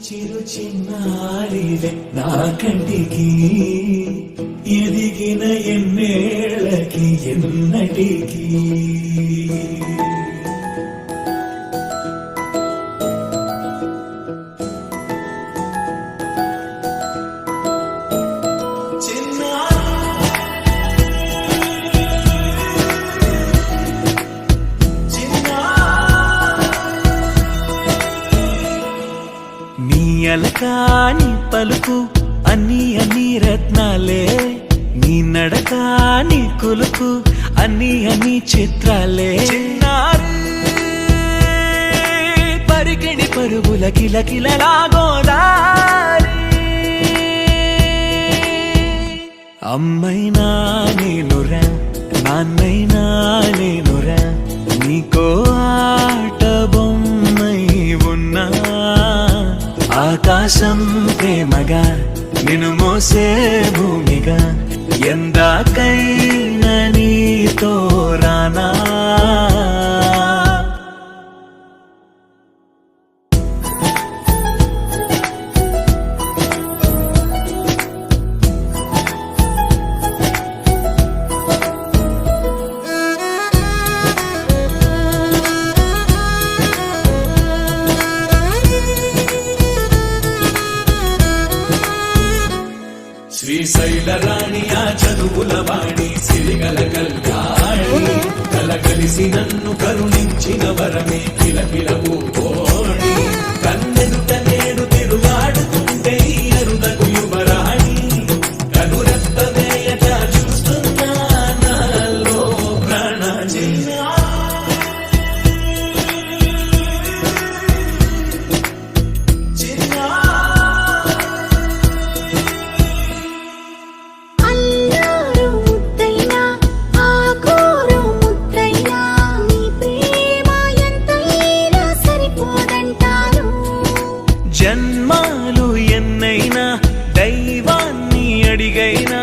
చిరు చిన్నారివే నా కంటికి ఎదిగిన ఎన్నేళ్ళకి ఎన్నటికి అలకాని పలుకు అన్ని అన్ని రత్నాలే నీ నడక నీ కులుకు అన్ని అన్ని చిత్రాలే పరికిణి పరుగుల కిలకిలలా గోదారి అమ్మైనా నేనురా నాన్నైనా నేనురా నీకో ఆట బొమ్మై ఉన్నా ఆకాశం ప్రేమగా నిన్ను మోసే భూమిగా ఎందాకైనా నీతో రానా శ్రీశైల రాణి ఆ చదువుల వాణి సిరిగల కల్యాణి కలగలిసి నన్ను కరుణించిన వరమే కిలకిలవు కోణి కన్నెదుట నేడు తిరుగాడుతుంటే అరుదకు యువరాణి కనురెప్ప వేయట చూస్తున్నా నాలో ప్రాణ జన్మాలు ఎన్నైనా దైవాన్ని అడిగైనా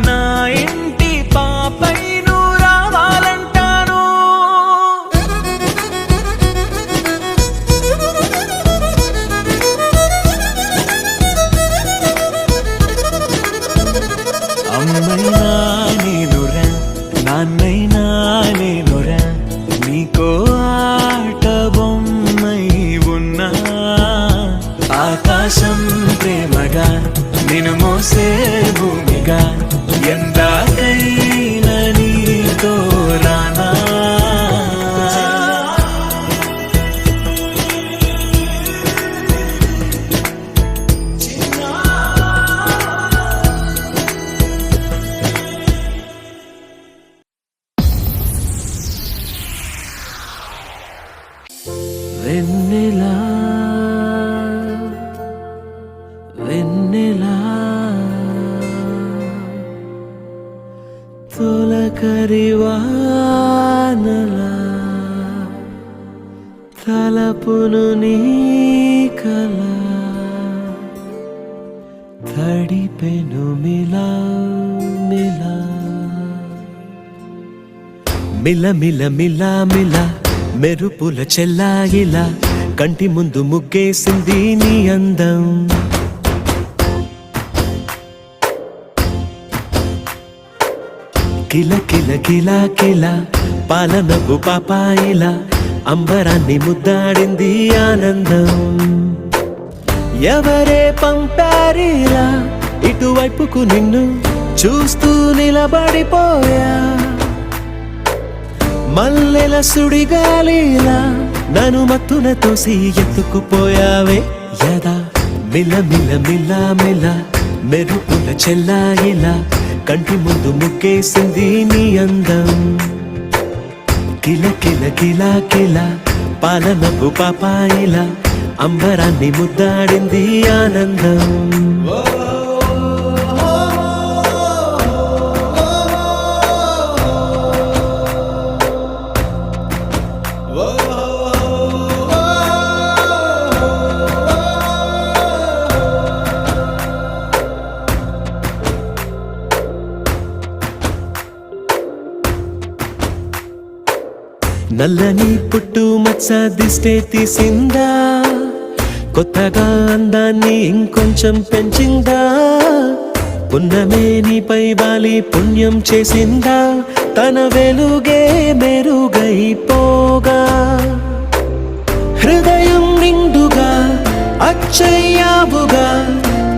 నా ఇంటి పాపై నువ్వు రావాలంటాను అమ్మైనా నేనురా నాన్నైనా నేనురా నీకో ఆట బొమ్మై ఉన్నా ఆకాశం ప్రేమగా నిన్ను మోసే భూమిగా ఎందాకైనా నీతో రానా వెన్నెలా వెన్నెలా తొలకరివానలా తలపును నీ కల తడిపెను మిలా మిలా మిల మిల మిలా మిలా మెరుపుల చెల్లాయిలా కంటి ముందు ముగ్గేసింది నీ అందం కిల కిల కిల కిల పాలనపు పాపాయిలా అంబరాన్ని ముద్దాడింది ఆనందం ఎవరే పంపారిలా ఇటువైపుకు నిన్ను చూస్తూ నిలబడిపోయా మల్లెల సుడిగాలిలా నన్ను మత్తున తోసి ఎత్తుకుపోయావే యదా మిల మిల మిల మిల మెరుపుల చెల్లాయిలా కంటి ముందు ముగ్గేసింది నీ అందం కిల కిల కిల కిల పాలనపు పాపాయిలా అంబరాన్ని ముద్దాడింది ఆనందం నల్లని పుట్టు మచ్చ దిష్టే తీసిందా కొత్తగా అందాన్ని ఇంకొంచెం పెంచిందా పున్నమే నీపై వాలి పుణ్యం చేసిందా తన వెలుగే మెరుగైపోగా హృదయం నిండుగా అచ్చయ్యావుగా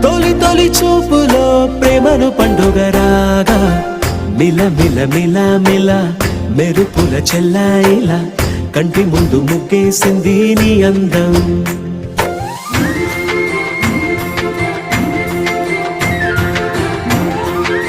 తొలి తొలి చూపులో ప్రేమను పండుగ రాగా మిల మిల మిల మిల మెరుపుల చెల్లాయిలా కంటి ముందు ముగ్గేసింది నీ అందం